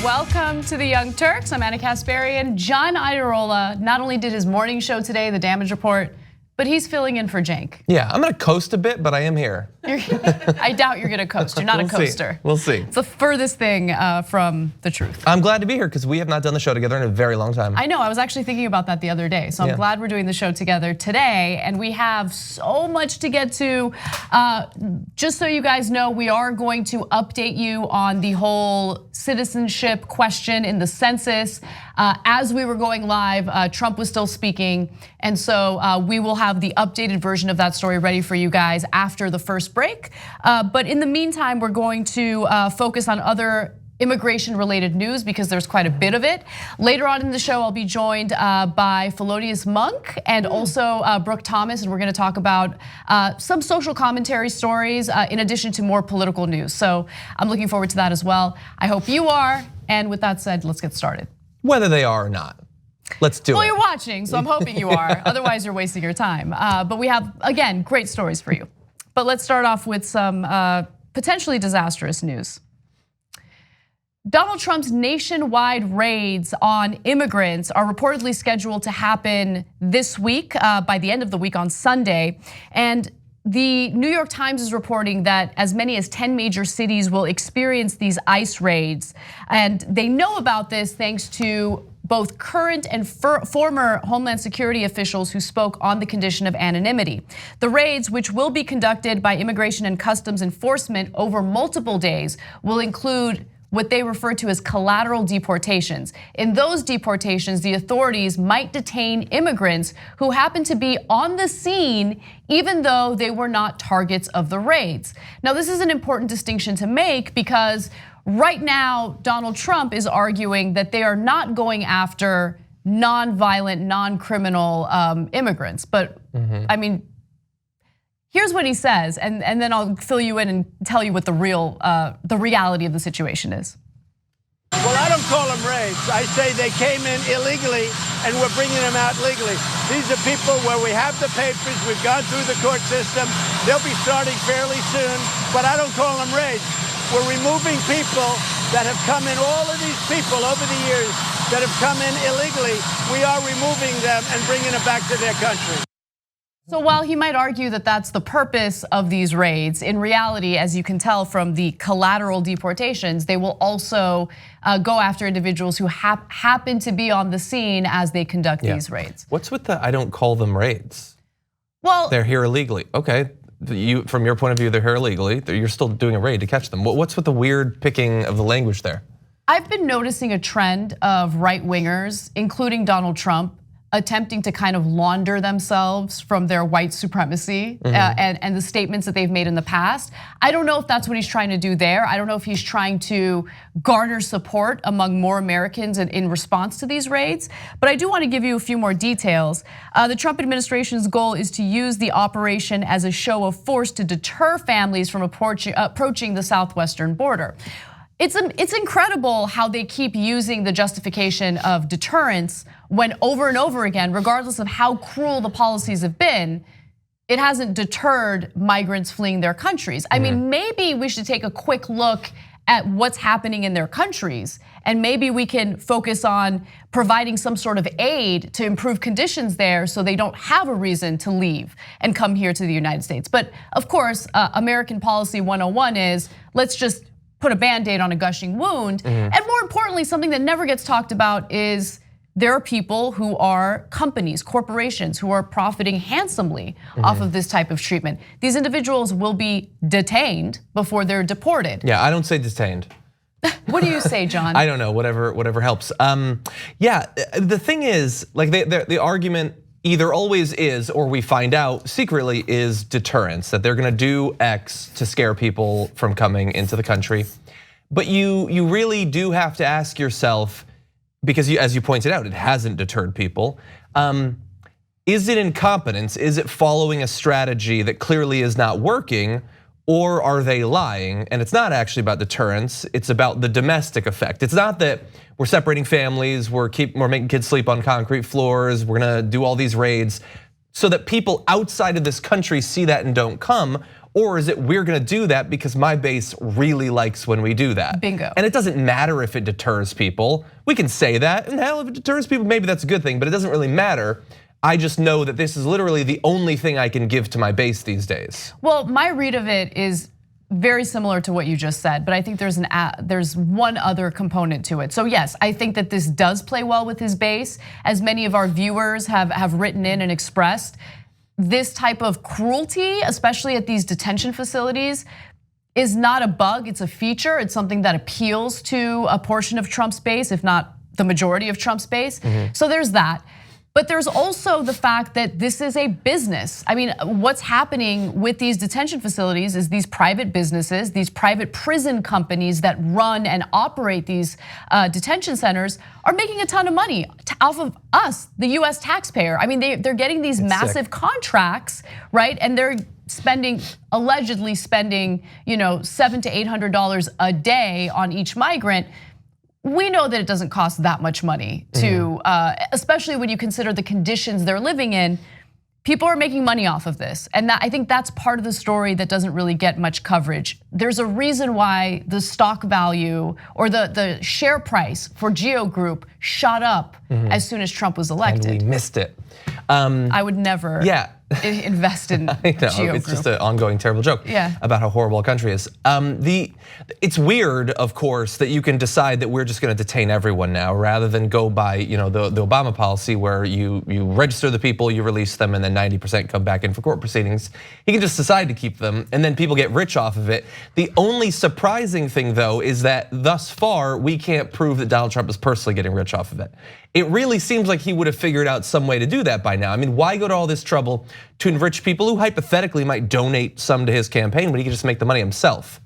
Welcome to the Young Turks. I'm Kasparian. John Iadarola not only did his morning show today, the Damage Report, but he's filling in for Cenk. Yeah, I'm gonna coast a bit, but I am here. I doubt you're gonna coast. You're not a coaster. We'll see. It's the furthest thing from the truth. I'm glad to be here because we have not done the show together in a very long time. I know, I was actually thinking about that the other day. So I'm glad we're doing the show together today, and we have so much to get to. Just so you guys know, we are going to update you on the whole citizenship question in the census. As we were going live, Trump was still speaking, and so we will have the updated version of that story ready for you guys after the first break. But in the meantime, we're going to focus on other immigration-related news because there's quite a bit of it. Later on in the show, I'll be joined by Felonious Monk and also Brooke Thomas, and we're gonna talk about some social commentary stories in addition to more political news. So I'm looking forward to that as well. I hope you are, and with that said, let's get started. Whether they are or not. Let's do it. Well, you're watching, so I'm hoping you are. Otherwise, you're wasting your time. But we have, again, great stories for you. But let's start off with some potentially disastrous news. Donald Trump's nationwide raids on immigrants are reportedly scheduled to happen this week, by the end of the week on Sunday. And the New York Times is reporting that as many as 10 major cities will experience these ICE raids. And they know about this thanks to both current and former Homeland Security officials who spoke on the condition of anonymity. The raids, which will be conducted by Immigration and Customs Enforcement over multiple days, will include what they refer to as collateral deportations. In those deportations, the authorities might detain immigrants who happen to be on the scene even though they were not targets of the raids. Now, this is an important distinction to make because right now, Donald Trump is arguing that they are not going after non-violent, non-criminal immigrants. But I mean, here's what he says, and then I'll fill you in and tell you what the reality of the situation is. Well, I don't call them raids. I say they came in illegally and we're bringing them out legally. These are people where we have the papers, we've gone through the court system. They'll be starting fairly soon, but I don't call them raids. We're removing people that have come in, all of these people over the years that have come in illegally, we are removing them and bringing them back to their country. So while he might argue that that's the purpose of these raids, in reality, as you can tell from the collateral deportations, they will also go after individuals who happen to be on the scene as they conduct these raids. What's with the I don't call them raids? Well, they're here illegally. Okay, from your point of view, they're here illegally. You're still doing a raid to catch them. What's with the weird picking of the language there? I've been noticing a trend of right-wingers, including Donald Trump, attempting to kind of launder themselves from their white supremacy and the statements that they've made in the past. I don't know if that's what he's trying to do there. I don't know if he's trying to garner support among more Americans in response to these raids, but I do want to give you a few more details. The Trump administration's goal is to use the operation as a show of force to deter families from approaching the southwestern border. It's incredible how they keep using the justification of deterrence when over and over again, regardless of how cruel the policies have been, it hasn't deterred migrants fleeing their countries. I mean, maybe we should take a quick look at what's happening in their countries, and maybe we can focus on providing some sort of aid to improve conditions there so they don't have a reason to leave and come here to the United States. But of course, American Policy 101 is let's just put a Band-Aid on a gushing wound. And more importantly, something that never gets talked about is there are people who are companies, corporations who are profiting handsomely off of this type of treatment. These individuals will be detained before they're deported. Yeah, I don't say detained. What do you say, John? I don't know, whatever helps. Yeah, the thing is, like the argument either always is, or we find out secretly, is deterrence, that they're gonna do X to scare people from coming into the country. But you really do have to ask yourself, because as you pointed out, it hasn't deterred people. Is it incompetence? Is it following a strategy that clearly is not working? Or are they lying? And it's not actually about deterrence, it's about the domestic effect. It's not that we're separating families, we're making kids sleep on concrete floors, we're gonna do all these raids so that people outside of this country see that and don't come. Or is it we're gonna do that because my base really likes when we do that? Bingo. And it doesn't matter if it deters people. We can say that, and hell, if it deters people, maybe that's a good thing, but it doesn't really matter. I just know that this is literally the only thing I can give to my base these days. Well, my read of it is very similar to what you just said, but I think there's one other component to it. So yes, I think that this does play well with his base. As many of our viewers have written in and expressed, this type of cruelty, especially at these detention facilities, is not a bug, it's a feature. It's something that appeals to a portion of Trump's base, if not the majority of Trump's base. So there's that. But there's also the fact that this is a business. I mean, what's happening with these detention facilities is these private businesses, these private prison companies that run and operate these detention centers are making a ton of money off of us, the US taxpayer. I mean, they're getting these massive contracts, right? And they're allegedly spending, $700 to $800 a day on each migrant. We know that it doesn't cost that much money to, especially when you consider the conditions they're living in. People are making money off of this, and I think that's part of the story that doesn't really get much coverage. There's a reason why the stock value or the share price for Geo Group shot up as soon as Trump was elected. And we missed it. I would never invest in I know, Geo it's Group. just an ongoing terrible joke about how horrible a country is. It's weird, of course, that you can decide that we're just gonna detain everyone now rather than go by the Obama policy where you register the people, you release them, and then 90% come back in for court proceedings. He can just decide to keep them, and then people get rich off of it. The only surprising thing, though, is that thus far, we can't prove that Donald Trump is personally getting rich off of it. It really seems like he would have figured out some way to do that by now. I mean, why go to all this trouble to enrich people who hypothetically might donate some to his campaign when he could just make the money himself?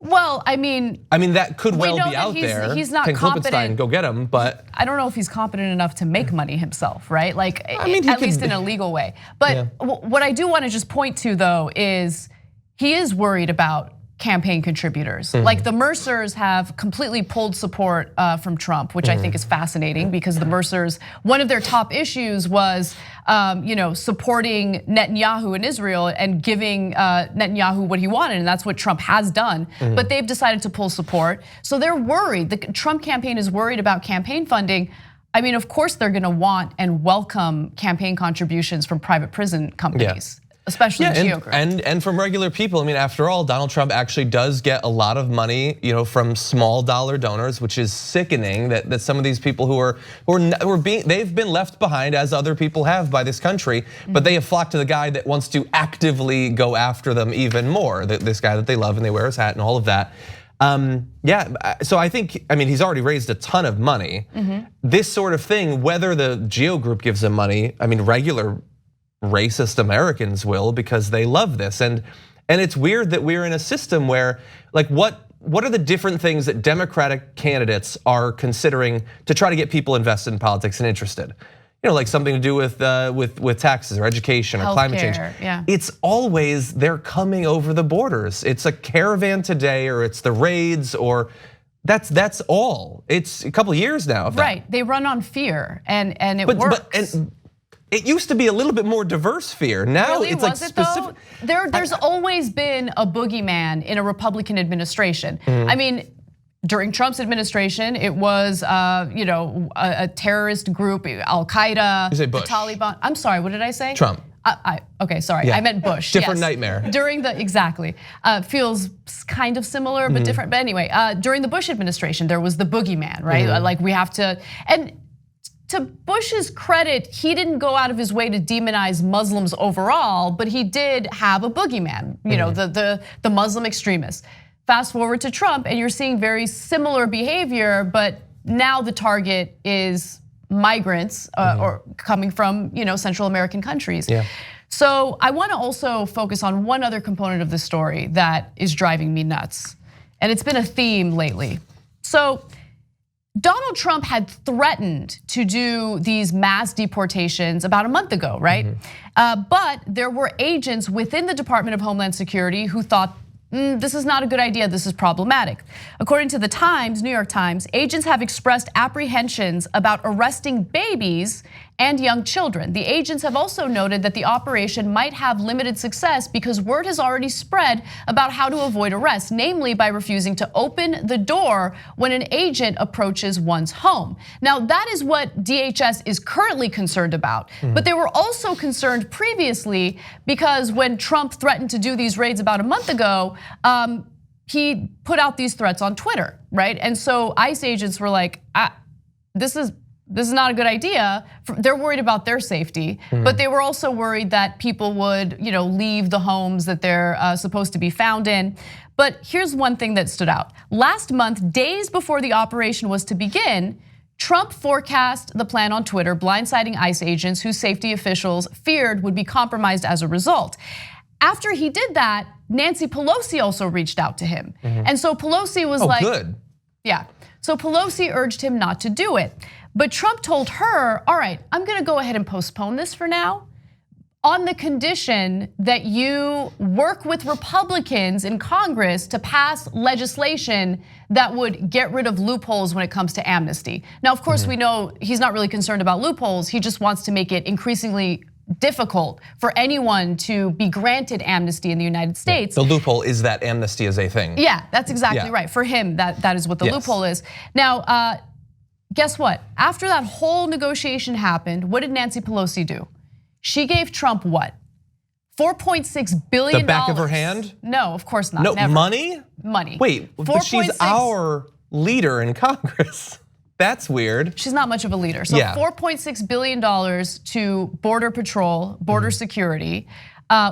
Well, I mean that could well be out there. He's not Ken competent. Go get him, but I don't know if he's competent enough to make money himself, right? Like, at least in a legal way. But what I do want to just point to, though, is he is worried about campaign contributors. Like the Mercers have completely pulled support from Trump, which I think is fascinating because the Mercers, one of their top issues was supporting Netanyahu in Israel and giving Netanyahu what he wanted, and that's what Trump has done. But they've decided to pull support. So they're worried. The Trump campaign is worried about campaign funding. I mean, of course they're gonna want and welcome campaign contributions from private prison companies. Especially Geo Group. And from regular people. I mean, after all, Donald Trump actually does get a lot of money, from small dollar donors, which is sickening that some of these people they've been left behind as other people have by this country, but they have flocked to the guy that wants to actively go after them even more. This guy that they love and they wear his hat and all of that. So I think, he's already raised a ton of money. This sort of thing, whether the Geo Group gives him money, regular racist Americans will because they love this. And it's weird that we're in a system where, like, what are the different things that Democratic candidates are considering to try to get people invested in politics and interested? Like something to do with taxes or education or climate change. It's always they're coming over the borders. It's a caravan today, or it's the raids, or that's all. It's a couple of years now. Right, they run on fear, and it works. It used to be a little bit more diverse fear. Now really? it's like specific. There's always been a boogeyman in a Republican administration. During Trump's administration, it was a terrorist group, Al Qaeda, the Taliban. I'm sorry, what did I say? Trump. Okay, sorry, I meant Bush. Different nightmare. During feels kind of similar but different. But anyway, during the Bush administration, there was the boogeyman, right? Like we have to to Bush's credit, he didn't go out of his way to demonize Muslims overall, but he did have a boogeyman, the Muslim extremists. Fast forward to Trump, and you're seeing very similar behavior, but now the target is migrants or coming from Central American countries. So I want to also focus on one other component of the story that is driving me nuts, and it's been a theme lately. So Donald Trump had threatened to do these mass deportations about a month ago, right? But there were agents within the Department of Homeland Security who thought, this is not a good idea, this is problematic. According to the Times, New York Times, agents have expressed apprehensions about arresting babies and young children. The agents have also noted that the operation might have limited success because word has already spread about how to avoid arrest, namely by refusing to open the door when an agent approaches one's home. Now, that is what DHS is currently concerned about, but they were also concerned previously because when Trump threatened to do these raids about a month ago, he put out these threats on Twitter, right? And so ICE agents were like, this is not a good idea. They're worried about their safety, but they were also worried that people would, leave the homes that they're supposed to be found in. But here's one thing that stood out. Last month, days before the operation was to begin, Trump forecast the plan on Twitter, blindsiding ICE agents whose safety officials feared would be compromised as a result. After he did that, Nancy Pelosi also reached out to him. And so Pelosi was like, good. Yeah, so Pelosi urged him not to do it. But Trump told her, all right, I'm gonna go ahead and postpone this for now on the condition that you work with Republicans in Congress to pass legislation that would get rid of loopholes when it comes to amnesty. Now, of course, we know he's not really concerned about loopholes. He just wants to make it increasingly difficult for anyone to be granted amnesty in the United States. The loophole is that amnesty is a thing. Yeah, that's exactly right. For him, that is what the loophole is. Now, guess what? After that whole negotiation happened, what did Nancy Pelosi do? She gave Trump what? $4.6 billion. The back of her hand? No, of course not. No, never. Money? Money. Wait, but she's our leader in Congress. That's weird. She's not much of a leader. So $4.6 billion to Border Patrol, border security,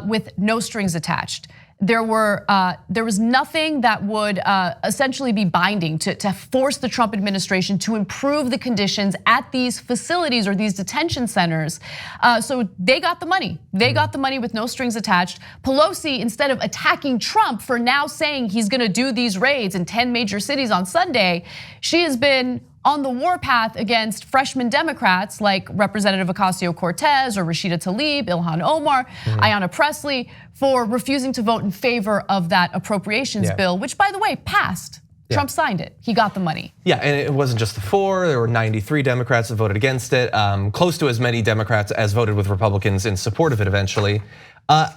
with no strings attached. There was nothing that would essentially be binding to force the Trump administration to improve the conditions at these facilities or these detention centers. So they got the money. They got the money with no strings attached. Pelosi, instead of attacking Trump for now saying he's gonna do these raids in 10 major cities on Sunday, she has been on the warpath against freshman Democrats like Representative Ocasio-Cortez or Rashida Tlaib, Ilhan Omar, Ayanna Pressley, for refusing to vote in favor of that appropriations bill, which, by the way, passed. Trump signed it, he got the money. Yeah, and it wasn't just the 4, there were 93 Democrats that voted against it, close to as many Democrats as voted with Republicans in support of it eventually.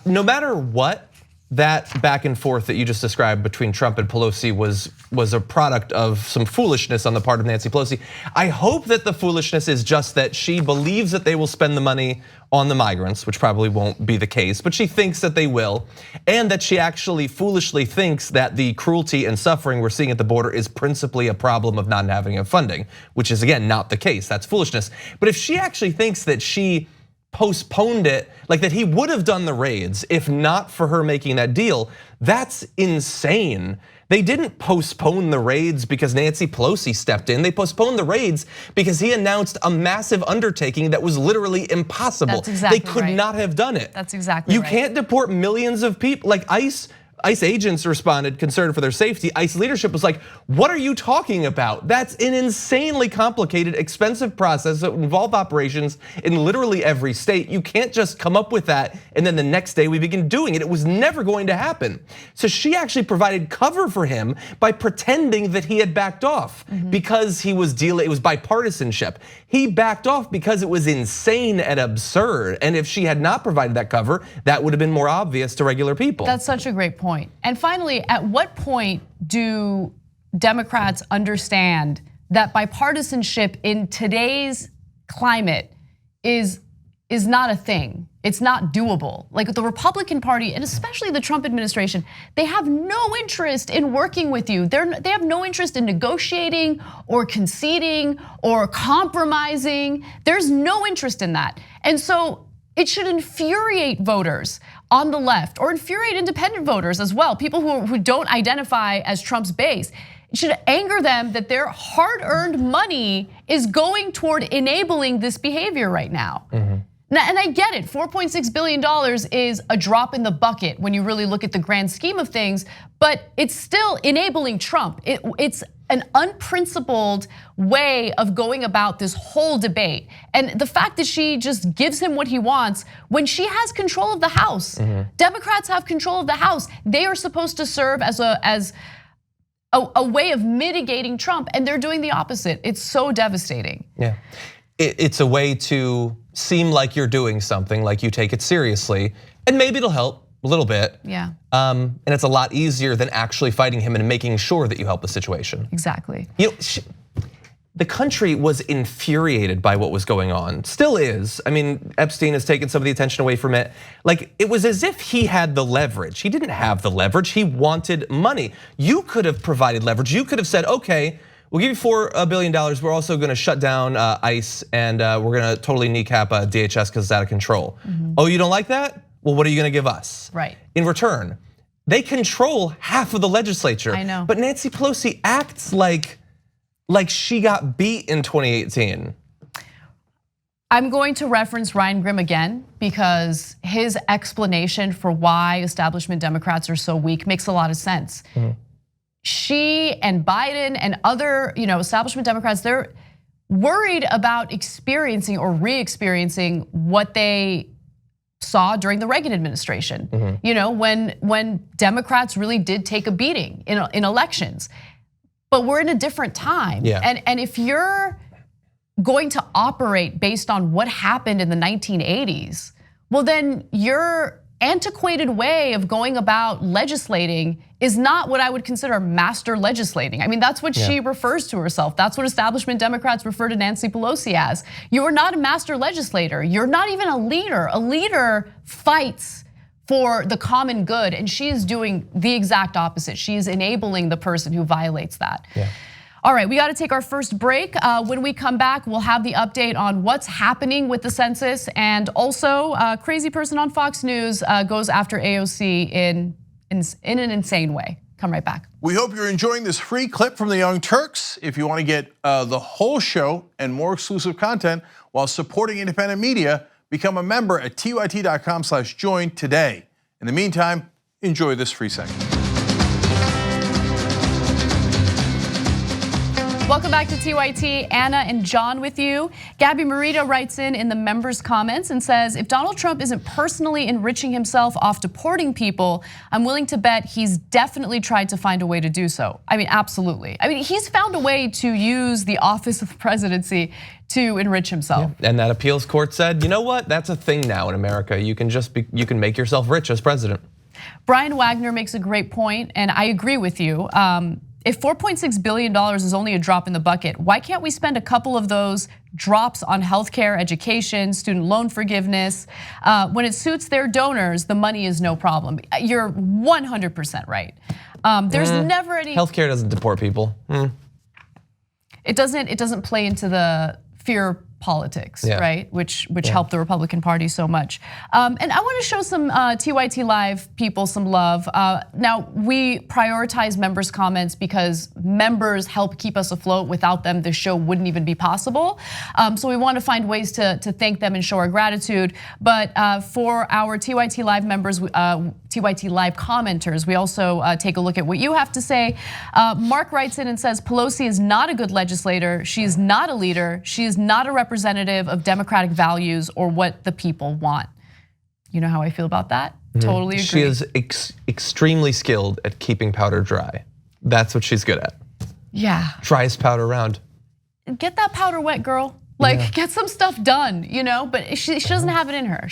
No matter what, that back and forth that you just described between Trump and Pelosi was a product of some foolishness on the part of Nancy Pelosi. I hope that the foolishness is just that she believes that they will spend the money on the migrants, which probably won't be the case, but she thinks that they will, and that she actually foolishly thinks that the cruelty and suffering we're seeing at the border is principally a problem of not having enough funding, which is again not the case. That's foolishness. But if she actually thinks that she postponed it, like that he would have done the raids if not for her making that deal, that's insane. They didn't postpone the raids because Nancy Pelosi stepped in. They postponed the raids because he announced a massive undertaking that was literally impossible. That's exactly they could not have done it. That's exactly You right. can't deport millions of people. Like ICE agents responded concerned for their safety. ICE leadership was like, what are you talking about? That's an insanely complicated, expensive process that would involve operations in literally every state. You can't just come up with that and then the next day we begin doing it. It was never going to happen. So she actually provided cover for him by pretending that he had backed off because he was dealing, it was bipartisanship. He backed off because it was insane and absurd. And if she had not provided that cover, that would have been more obvious to regular people. That's such a great point. And finally, at what point do Democrats understand that bipartisanship in today's climate is not a thing? It's not doable. Like the Republican Party, and especially the Trump administration, they have no interest in working with you. They have no interest in negotiating or conceding or compromising. There's no interest in that. And so it should infuriate voters on the left or infuriate independent voters as well, people who don't identify as Trump's base. It should anger them that their hard-earned money is going toward enabling this behavior right now. And I get it, $4.6 billion is a drop in the bucket when you really look at the grand scheme of things, but it's still enabling Trump. It's an unprincipled way of going about this whole debate. And the fact that she just gives him what he wants when she has control of the House. Democrats have control of the House. They are supposed to serve as a way of mitigating Trump, and they're doing the opposite. It's so devastating. Yeah, it's a way to seem like you're doing something, like you take it seriously, and maybe it'll help a little bit. Yeah. And it's a lot easier than actually fighting him and making sure that you help the situation. Exactly. You know, the country was infuriated by what was going on, still is. I mean, Epstein has taken some of the attention away from it. Like, it was as if he had the leverage. He didn't have the leverage, he wanted money. You could have provided leverage. You could have said, okay, we'll give you $4 billion. We're also gonna shut down ICE and we're gonna totally kneecap DHS because it's out of control. Oh, you don't like that? Well, what are you gonna give us? Right. In return, they control half of the legislature. I know. But Nancy Pelosi acts like she got beat in 2018. I'm going to reference Ryan Grim again because his explanation for why establishment Democrats are so weak makes a lot of sense. She and Biden and other, establishment Democrats, they're worried about experiencing or re-experiencing what they saw during the Reagan administration. When Democrats really did take a beating in elections. But we're in a different time. Yeah. And if you're going to operate based on what happened in the 1980s, well then your antiquated way of going about legislating is not what I would consider master legislating. I mean, that's what she refers to herself. That's what establishment Democrats refer to Nancy Pelosi as. You are not a master legislator. You're not even a leader. A leader fights for the common good, and she is doing the exact opposite. She is enabling the person who violates that. Yeah. All right, we got to take our first break. When we come back, we'll have the update on what's happening with the census, and also a crazy person on Fox News goes after AOC in an insane way. Come right back. We hope you're enjoying this free clip from the Young Turks. If you want to get the whole show and more exclusive content while supporting independent media, become a member at tyt.com/join today. In the meantime, enjoy this free segment. Welcome back to TYT. Anna and John with you. Gabby Marita writes in the members' comments and says, if Donald Trump isn't personally enriching himself off deporting people, I'm willing to bet he's definitely tried to find a way to do so. I mean, absolutely. I mean, he's found a way to use the office of the presidency to enrich himself. Yeah. And that appeals court said, you know what? That's a thing now in America. You can make yourself rich as president. Brian Wagner makes a great point, and I agree with you. If $4.6 billion is only a drop in the bucket, why can't we spend a couple of those drops on healthcare, education, student loan forgiveness? When it suits their donors, the money is no problem. You're 100% right. There's never any. Healthcare doesn't deport people. It doesn't play into the fear politics, right? Which helped the Republican Party so much. And I want to show some TYT Live people some love. Now, we prioritize members' comments because members help keep us afloat. Without them, the show wouldn't even be possible. So we want to find ways to thank them and show our gratitude. But for our TYT Live members, TYT Live commenters, we also take a look at what you have to say. Mark writes in and says, Pelosi is not a good legislator. She is not a leader. She is not a representative of democratic values or what the people want. You know how I feel about that? Totally agree. She is extremely skilled at keeping powder dry. That's what she's good at. Yeah. Driest powder around. Get that powder wet, girl. Like, get some stuff done, but she doesn't have it in her.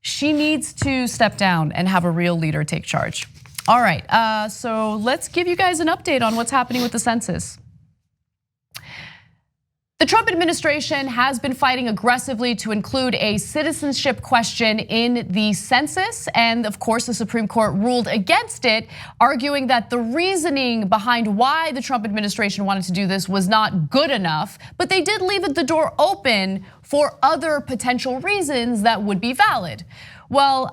She needs to step down and have a real leader take charge. All right, so let's give you guys an update on what's happening with the census. The Trump administration has been fighting aggressively to include a citizenship question in the census. And of course, the Supreme Court ruled against it, arguing that the reasoning behind why the Trump administration wanted to do this was not good enough, but they did leave the door open for other potential reasons that would be valid. Well,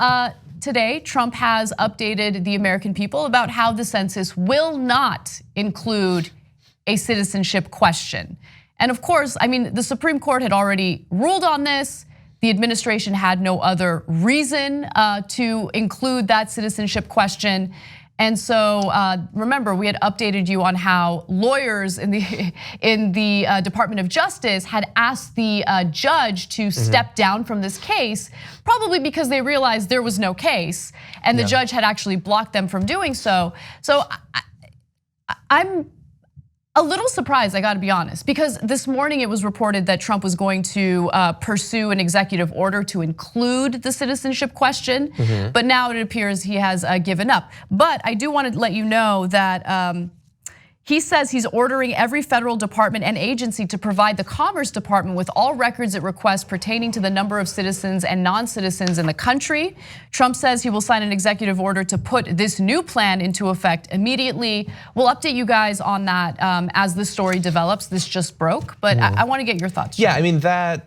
today, Trump has updated the American people about how the census will not include a citizenship question. And of course, I mean, the Supreme Court had already ruled on this. The administration had no other reason to include that citizenship question. And so remember, we had updated you on how lawyers in the Department of Justice had asked the judge to step down from this case, probably because they realized there was no case, and the judge had actually blocked them from doing so. So I'm a little surprised, I gotta be honest, because this morning it was reported that Trump was going to pursue an executive order to include the citizenship question, but now it appears he has given up. But I do want to let you know that he says he's ordering every federal department and agency to provide the Commerce Department with all records it requests pertaining to the number of citizens and non-citizens in the country. Trump says he will sign an executive order to put this new plan into effect immediately. We'll update you guys on that as the story develops. This just broke, but I want to get your thoughts. Yeah, I mean that,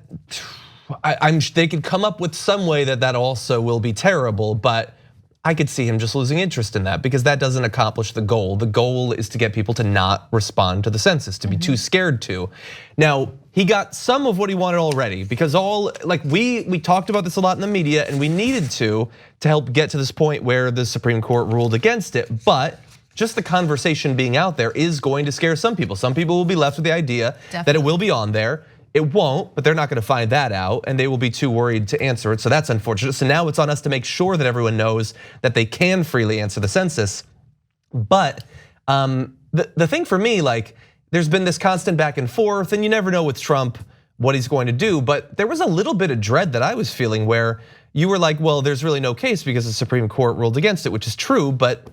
they could come up with some way that also will be terrible, but I could see him just losing interest in that because that doesn't accomplish the goal. The goal is to get people to not respond to the census, to be too scared to. Now, he got some of what he wanted already because we talked about this a lot in the media and we needed to help get to this point where the Supreme Court ruled against it. But just the conversation being out there is going to scare some people. Some people will be left with the idea that it will be on there. It won't, but they're not gonna find that out and they will be too worried to answer it. So that's unfortunate. So now it's on us to make sure that everyone knows that they can freely answer the census. But the thing for me, there's been this constant back and forth and you never know with Trump what he's going to do. But there was a little bit of dread that I was feeling where you were like, well, there's really no case because the Supreme Court ruled against it, which is true. But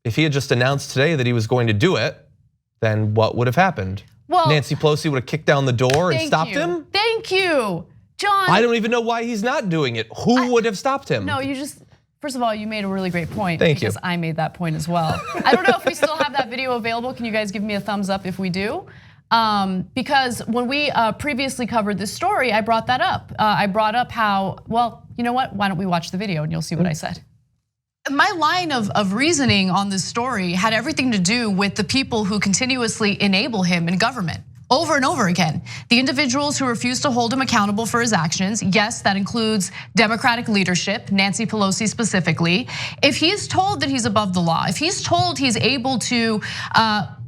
if he had just announced today that he was going to do it, then what would have happened? Well, Nancy Pelosi would have kicked down the door and stopped him? Thank you, John. I don't even know why he's not doing it. Who would have stopped him? No, first of all, you made a really great point. Thank you. Because I made that point as well. I don't know if we still have that video available. Can you guys give me a thumbs up if we do? Because when we previously covered this story, I brought that up. I brought up how, well, you know what? Why don't we watch the video and you'll see what I said. My line of reasoning on this story had everything to do with the people who continuously enable him in government. Over and over again. The individuals who refuse to hold him accountable for his actions. Yes, that includes Democratic leadership, Nancy Pelosi specifically. If he's told that he's above the law, if he's told he's able to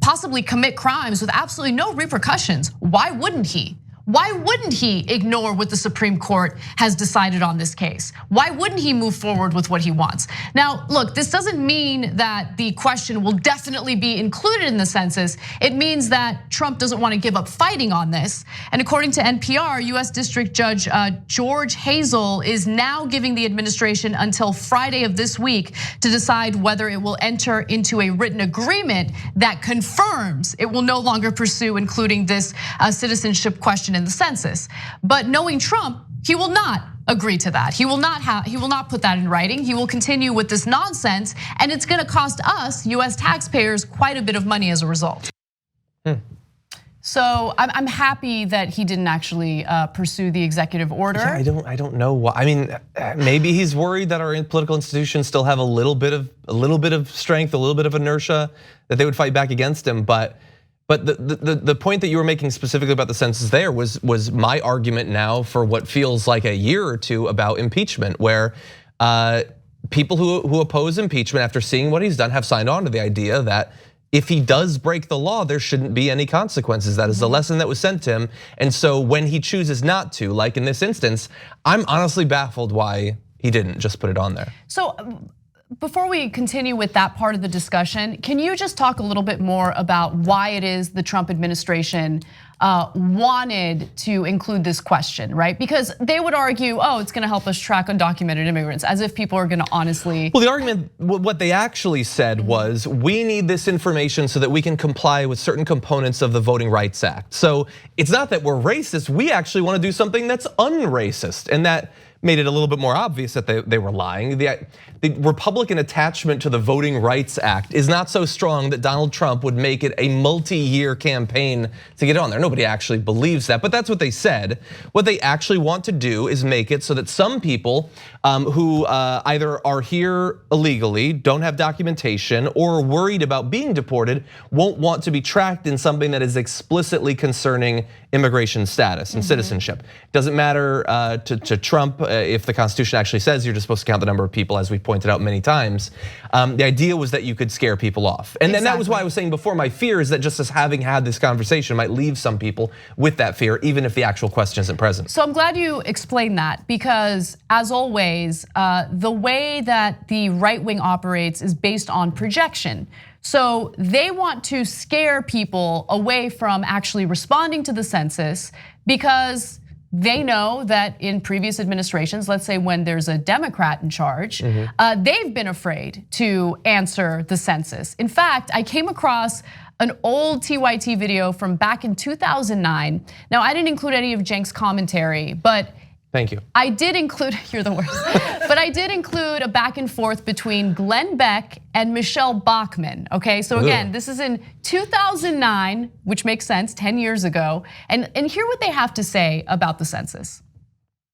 possibly commit crimes with absolutely no repercussions, why wouldn't he? Why wouldn't he ignore what the Supreme Court has decided on this case? Why wouldn't he move forward with what he wants? Now, look, this doesn't mean that the question will definitely be included in the census. It means that Trump doesn't want to give up fighting on this. And according to NPR, US District Judge George Hazel is now giving the administration until Friday of this week to decide whether it will enter into a written agreement that confirms it will no longer pursue including this citizenship question in the census. But knowing Trump, he will not agree to that. He will not put that in writing. He will continue with this nonsense, and it's gonna cost us, US taxpayers, quite a bit of money as a result. So I'm happy that he didn't actually pursue the executive order. Yeah, I don't know why. I mean, maybe he's worried that our political institutions still have a little bit of strength, a little bit of inertia, that they would fight back against him. But the point that you were making specifically about the census there was my argument now for what feels like a year or two about impeachment, where people who oppose impeachment after seeing what he's done have signed on to the idea that if he does break the law, there shouldn't be any consequences. That is the lesson that was sent to him. And so when he chooses not to, like in this instance, I'm honestly baffled why he didn't just put it on there. So before we continue with that part of the discussion, can you just talk a little bit more about why it is the Trump administration wanted to include this question, right? Because they would argue, oh, it's gonna help us track undocumented immigrants, as if people are gonna honestly. Well, the argument, what they actually said was, we need this information so that we can comply with certain components of the Voting Rights Act. So it's not that we're racist, we actually wanna do something that's unracist, and that made it a little bit more obvious that they were lying. The Republican attachment to the Voting Rights Act is not so strong that Donald Trump would make it a multi-year campaign to get on there. Nobody actually believes that, but that's what they said. What they actually want to do is make it so that some people who either are here illegally, don't have documentation, or are worried about being deported won't want to be tracked in something that is explicitly concerning immigration status and citizenship. It doesn't matter to Trump if the Constitution actually says you're just supposed to count the number of people, as we pointed out many times. The idea was that you could scare people off. And then that was why I was saying before, my fear is that just as having had this conversation might leave some people with that fear, even if the actual question isn't present. So I'm glad you explained that, because as always, the way that the right wing operates is based on projection. So they want to scare people away from actually responding to the census, because they know that in previous administrations, let's say when there's a Democrat in charge, they've been afraid to answer the census. In fact, I came across an old TYT video from back in 2009. Now, I didn't include any of Cenk's commentary, but thank you. I did include, you're the worst, but I did include a back and forth between Glenn Beck and Michelle Bachmann, okay? So again, this is in 2009, which makes sense, 10 years ago. And hear what they have to say about the census.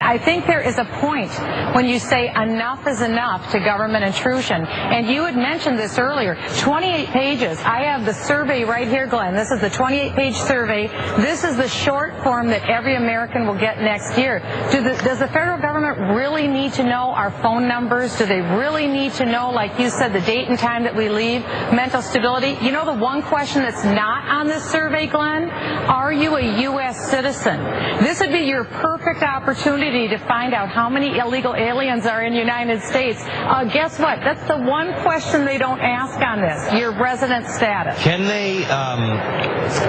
I think there is a point when you say enough is enough to government intrusion. And you had mentioned this earlier, 28 pages. I have the survey right here, Glenn. This is the 28-page survey. This is the short form that every American will get next year. Does the federal government really need to know our phone numbers? Do they really need to know, like you said, the date and time that we leave, mental stability? You know the one question that's not on this survey, Glenn? Are you a US citizen? This would be your perfect opportunity to find out how many illegal aliens are in the United States. Guess what? That's the one question they don't ask on this, your resident status. Can they,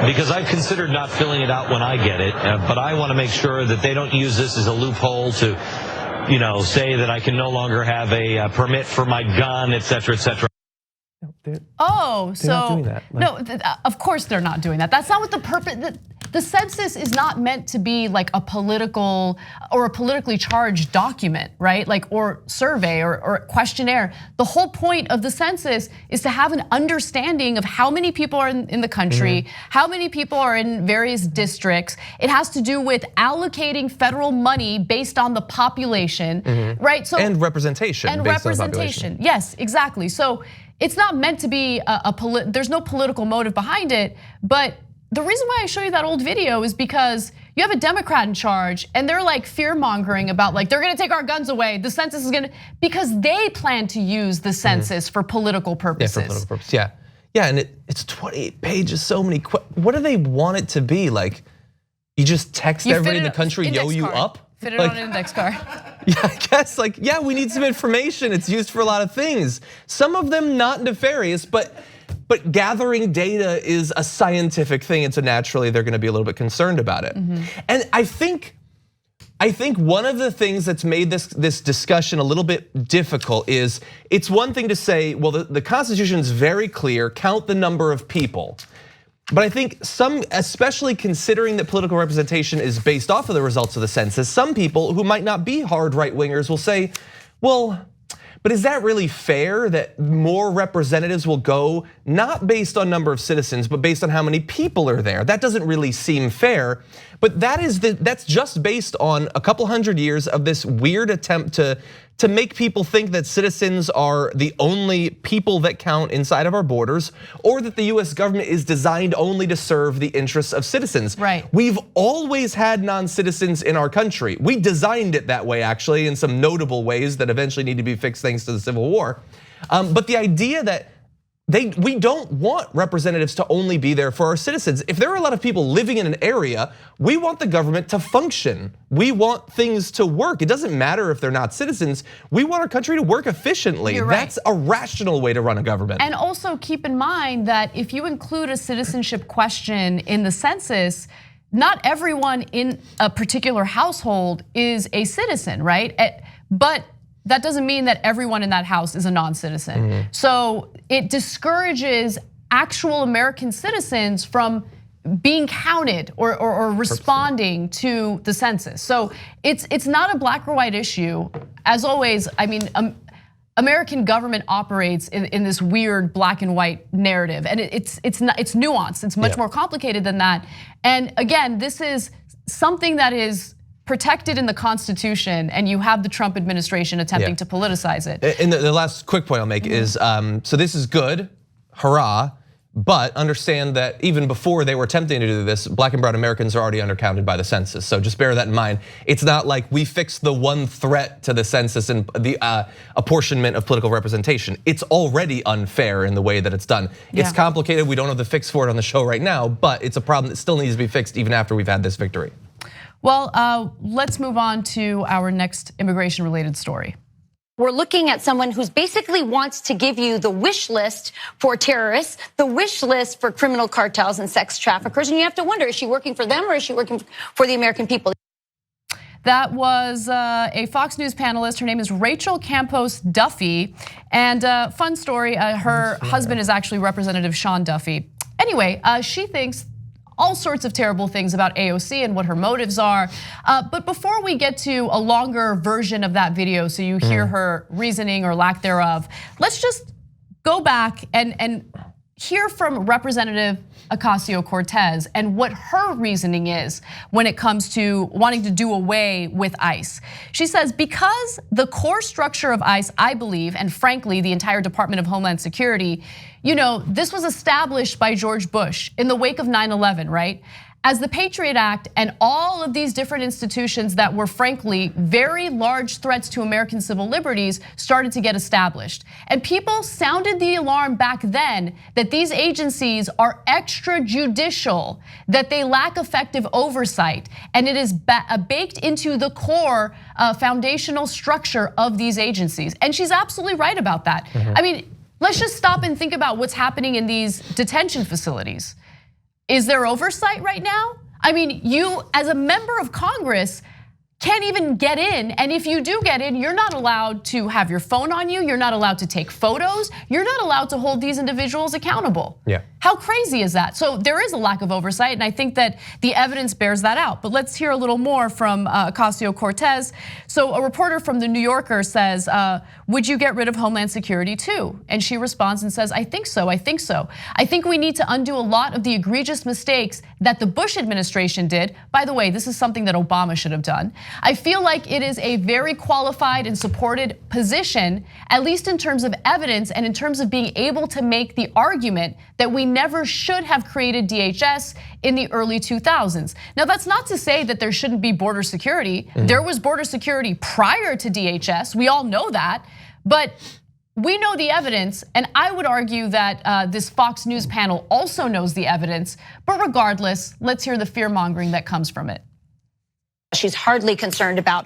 because I've considered not filling it out when I get it, but I want to make sure that they don't use this as a loophole to, say that I can no longer have a permit for my gun, et cetera, et cetera. Oh, so not doing that. no, of course they're not doing that. That's not what the purpose. The census is not meant to be like a political or a politically charged document, right? Like, or survey or questionnaire. The whole point of the census is to have an understanding of how many people are in the country, how many people are in various districts. It has to do with allocating federal money based on the population, right? So and representation. And based on the representation, yes, exactly. So it's not meant to be there's no political motive behind it, but the reason why I show you that old video is because you have a Democrat in charge and they're like fear mongering about like, they're gonna take our guns away, the census is gonna, because they plan to use the census for political purposes. Yeah, for political purposes, yeah. Yeah, and it's 28 pages, so many, what do they want it to be? Like, you just text everybody in the country, yo you up? Fit it on an index card. Yeah, I guess yeah, we need some information. It's used for a lot of things. Some of them not nefarious, but gathering data is a scientific thing, and so naturally they're gonna be a little bit concerned about it. And I think one of the things that's made this discussion a little bit difficult is it's one thing to say, well, the Constitution is very clear, count the number of people. But I think some, especially considering that political representation is based off of the results of the census, some people who might not be hard right-wingers will say, well, but is that really fair that more representatives will go not based on number of citizens, but based on how many people are there? That doesn't really seem fair. But that's just based on a couple hundred years of this weird attempt to make people think that citizens are the only people that count inside of our borders, or that the US government is designed only to serve the interests of citizens. Right. We've always had non-citizens in our country. We designed it that way, actually, in some notable ways that eventually need to be fixed thanks to the Civil War. But the idea that we don't want representatives to only be there for our citizens. If there are a lot of people living in an area, we want the government to function. We want things to work. It doesn't matter if they're not citizens. We want our country to work efficiently. You're right. That's a rational way to run a government. And also keep in mind that if you include a citizenship question in the census, not everyone in a particular household is a citizen, right? But that doesn't mean that everyone in that house is a non-citizen. So it discourages actual American citizens from being counted or responding to the census. So it's not a black or white issue. As always, I mean, American government operates in this weird black and white narrative, and it's nuanced. It's much more complicated than that. And again, this is something that is protected in the Constitution, and you have the Trump administration attempting to politicize it. And the last quick point I'll make is, so this is good, hurrah. But understand that even before they were attempting to do this, black and brown Americans are already undercounted by the census. So just bear that in mind. It's not like we fixed the one threat to the census and the apportionment of political representation. It's already unfair in the way that it's done. It's complicated. We don't have the fix for it on the show right now, but it's a problem that still needs to be fixed even after we've had this victory. Well, let's move on to our next immigration-related story. We're looking at someone who's basically wants to give you the wish list for terrorists, the wish list for criminal cartels and sex traffickers. And you have to wonder, is she working for them or is she working for the American people? That was a Fox News panelist. Her name is Rachel Campos Duffy. And fun story, her husband is actually Representative Sean Duffy. Anyway, she thinks all sorts of terrible things about AOC and what her motives are. But before we get to a longer version of that video so you hear her reasoning or lack thereof, let's just go back and hear from Representative Ocasio-Cortez and what her reasoning is when it comes to wanting to do away with ICE. She says, because the core structure of ICE, I believe, and frankly, the entire Department of Homeland Security, this was established by George Bush in the wake of 9/11, right? As the Patriot Act and all of these different institutions that were frankly very large threats to American civil liberties started to get established. And people sounded the alarm back then that these agencies are extrajudicial, that they lack effective oversight, and it is baked into the core foundational structure of these agencies. And she's absolutely right about that. I mean, let's just stop and think about what's happening in these detention facilities. Is there oversight right now? I mean, you as a member of Congress can't even get in, and if you do get in, you're not allowed to have your phone on you, you're not allowed to take photos, you're not allowed to hold these individuals accountable. How crazy is that? So there is a lack of oversight, and I think that the evidence bears that out. But let's hear a little more from Ocasio-Cortez. So a reporter from the New Yorker says, would you get rid of Homeland Security too? And she responds and says, I think so, I think so. I think we need to undo a lot of the egregious mistakes that the Bush administration did. By the way, this is something that Obama should have done. I feel like it is a very qualified and supported position, at least in terms of evidence and in terms of being able to make the argument that we never should have created DHS in the early 2000s. Now, that's not to say that there shouldn't be border security. There was border security prior to DHS, we all know that, but we know the evidence, and I would argue that this Fox News panel also knows the evidence, but regardless, let's hear the fear-mongering that comes from it. She's hardly concerned about,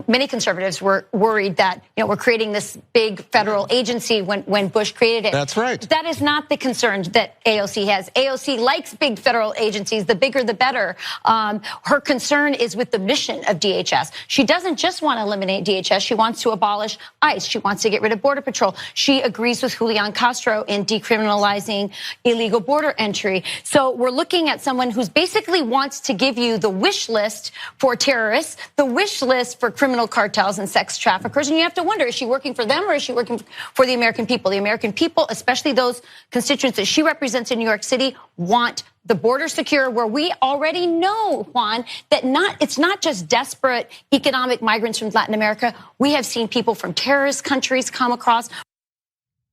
many conservatives were worried that, we're creating this big federal agency when Bush created it. That's right. That is not the concern that AOC has. AOC likes big federal agencies, the bigger the better. Her concern is with the mission of DHS. She doesn't just want to eliminate DHS, she wants to abolish ICE. She wants to get rid of Border Patrol. She agrees with Julian Castro in decriminalizing illegal border entry. So we're looking at someone who's basically wants to give you the wish list for terrorists, the wish list for criminal cartels and sex traffickers. And you have to wonder, is she working for them or is she working for the American people? The American people, especially those constituents that she represents in New York City, want the border secure, where we already know, Juan, that it's not just desperate economic migrants from Latin America. We have seen people from terrorist countries come across.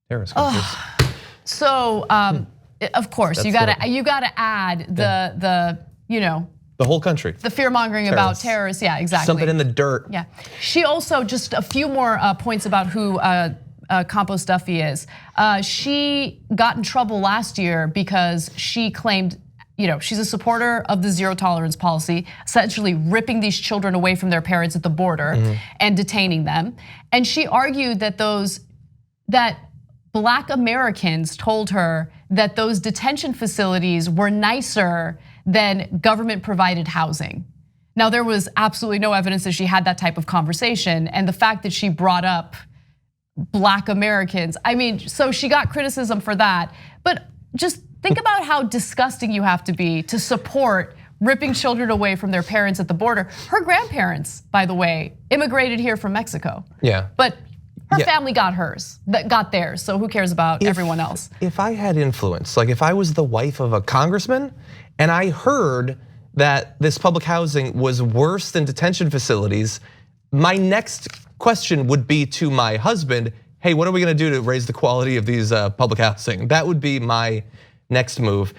Terrorist countries. So, of course, you gotta add the whole country. The fear-mongering about terrorists, yeah, exactly. Something in the dirt. Yeah. She also, just a few more points about who Campos Duffy is. She got in trouble last year because she claimed, she's a supporter of the zero tolerance policy, essentially ripping these children away from their parents at the border and detaining them. And she argued that that Black Americans told her that those detention facilities were nicer than government provided housing. Now, there was absolutely no evidence that she had that type of conversation, and the fact that she brought up Black Americans, so she got criticism for that. But just Think about how disgusting you have to be to support ripping children away from their parents at the border. Her grandparents, by the way, immigrated here from Mexico. Yeah. But her family got theirs, so who cares about everyone else? If I had influence, like if I was the wife of a congressman and I heard that this public housing was worse than detention facilities, my next question would be to my husband, hey, what are we gonna do to raise the quality of these public housing? That would be my next move.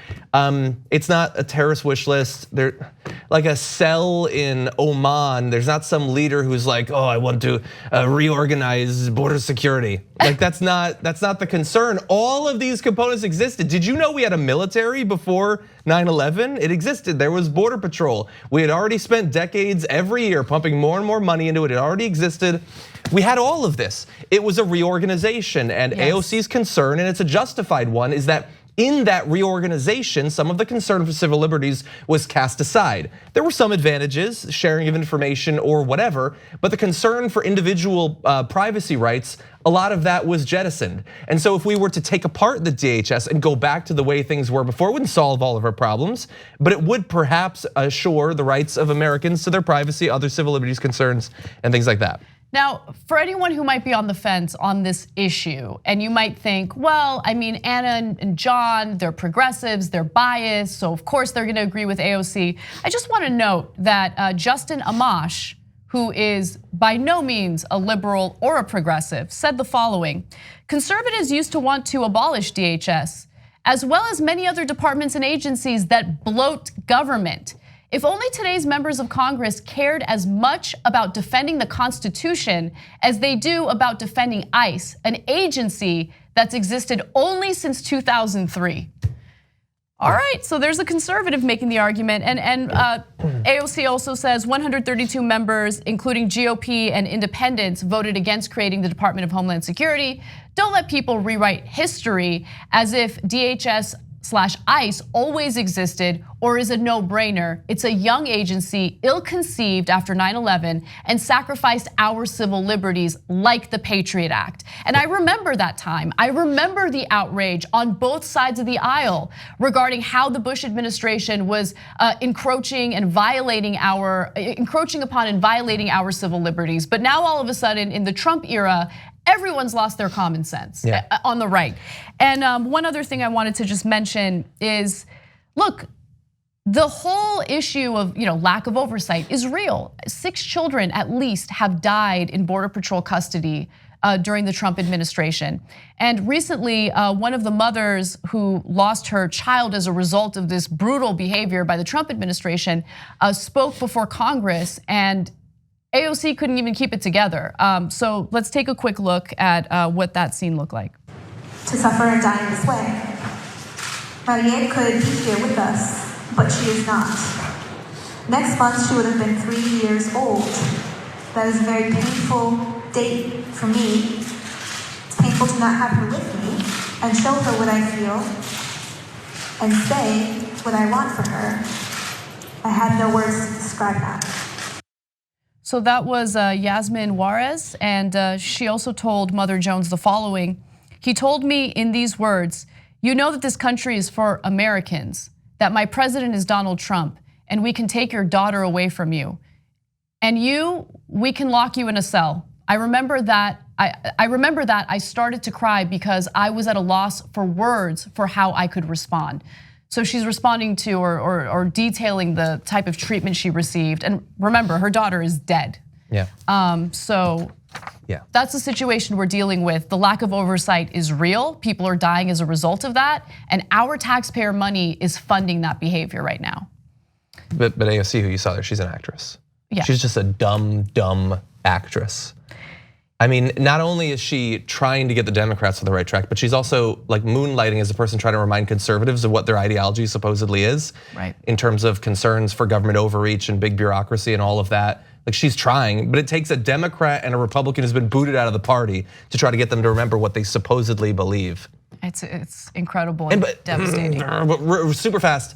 It's not a terrorist wish list. There, like a cell in Oman, there's not some leader who's like, oh, I want to reorganize border security. Like that's not the concern. All of these components existed. Did you know we had a military before 9/11? It existed. There was border patrol. We had already spent decades every year pumping more and more money into it. It already existed. We had all of this. It was a reorganization, and AOC's concern, and it's a justified one, is that in that reorganization, some of the concern for civil liberties was cast aside. There were some advantages, sharing of information or whatever, but the concern for individual privacy rights, a lot of that was jettisoned. And so if we were to take apart the DHS and go back to the way things were before, it wouldn't solve all of our problems, but it would perhaps assure the rights of Americans to their privacy, other civil liberties concerns, and things like that. Now, for anyone who might be on the fence on this issue, and you might think, well, I mean, Anna and John, they're progressives, they're biased, so of course they're gonna agree with AOC. I just wanna note that Justin Amash, who is by no means a liberal or a progressive, said the following: conservatives used to want to abolish DHS, as well as many other departments and agencies that bloat government. If only today's members of Congress cared as much about defending the Constitution as they do about defending ICE, an agency that's existed only since 2003. All right, so there's a conservative making the argument, and AOC also says 132 members, including GOP and independents, voted against creating the Department of Homeland Security. Don't let people rewrite history as if DHS/ICE always existed or is a no-brainer. It's a young agency, ill-conceived after 9/11, and sacrificed our civil liberties like the Patriot Act. And I remember that time. I remember the outrage on both sides of the aisle regarding how the Bush administration was encroaching upon and violating our civil liberties. But now all of a sudden, in the Trump era, everyone's lost their common sense on the right. And one other thing I wanted to just mention is, look, the whole issue of lack of oversight is real. 6 children at least have died in Border Patrol custody during the Trump administration. And recently, one of the mothers who lost her child as a result of this brutal behavior by the Trump administration spoke before Congress, and AOC couldn't even keep it together. So let's take a quick look at what that scene looked like. To suffer and die in this way. Mariette could be here with us, but she is not. Next month, she would have been 3 years old. That is a very painful date for me. It's painful to not have her with me and show her what I feel and say what I want for her. I have no words to describe that. So that was Yasmin Juarez, and she also told Mother Jones the following: he told me in these words, "You know that this country is for Americans, that my president is Donald Trump, and we can take your daughter away from you. And we can lock you in a cell." I remember that. I started to cry because I was at a loss for words for how I could respond. So she's responding to or detailing the type of treatment she received. And remember, her daughter is dead. Yeah. That's the situation we're dealing with. The lack of oversight is real. People are dying as a result of that. And our taxpayer money is funding that behavior right now. But AOC, who you saw there, she's an actress. Yeah. She's just a dumb actress. I mean, not only is she trying to get the Democrats on the right track, but she's also like moonlighting as a person trying to remind conservatives of what their ideology supposedly is. Right. In terms of concerns for government overreach and big bureaucracy and all of that. Like she's trying, but it takes a Democrat and a Republican who's been booted out of the party to try to get them to remember what they supposedly believe. It's incredible and devastating. But super fast,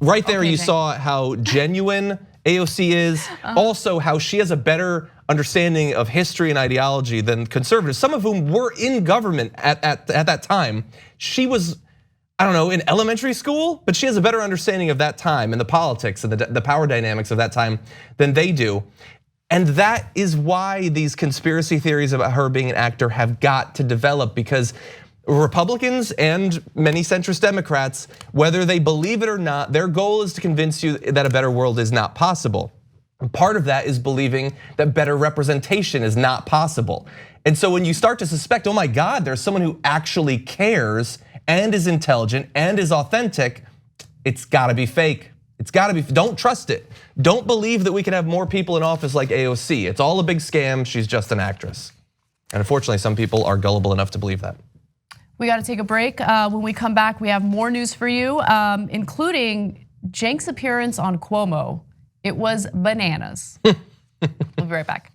right there you saw how genuine AOC is, also how she has a better understanding of history and ideology than conservatives, some of whom were in government at that time. She was, I don't know, in elementary school, but she has a better understanding of that time and the politics and the power dynamics of that time than they do. And that is why these conspiracy theories about her being an actor have got to develop, because Republicans and many centrist Democrats, whether they believe it or not, their goal is to convince you that a better world is not possible. And part of that is believing that better representation is not possible. And so when you start to suspect, oh my God, there's someone who actually cares and is intelligent and is authentic, it's gotta be fake. It's gotta be, don't trust it. Don't believe that we can have more people in office like AOC. It's all a big scam, she's just an actress. And unfortunately, some people are gullible enough to believe that. We gotta take a break. When we come back, we have more news for you, including Cenk's appearance on Cuomo. It was bananas. We'll be right back.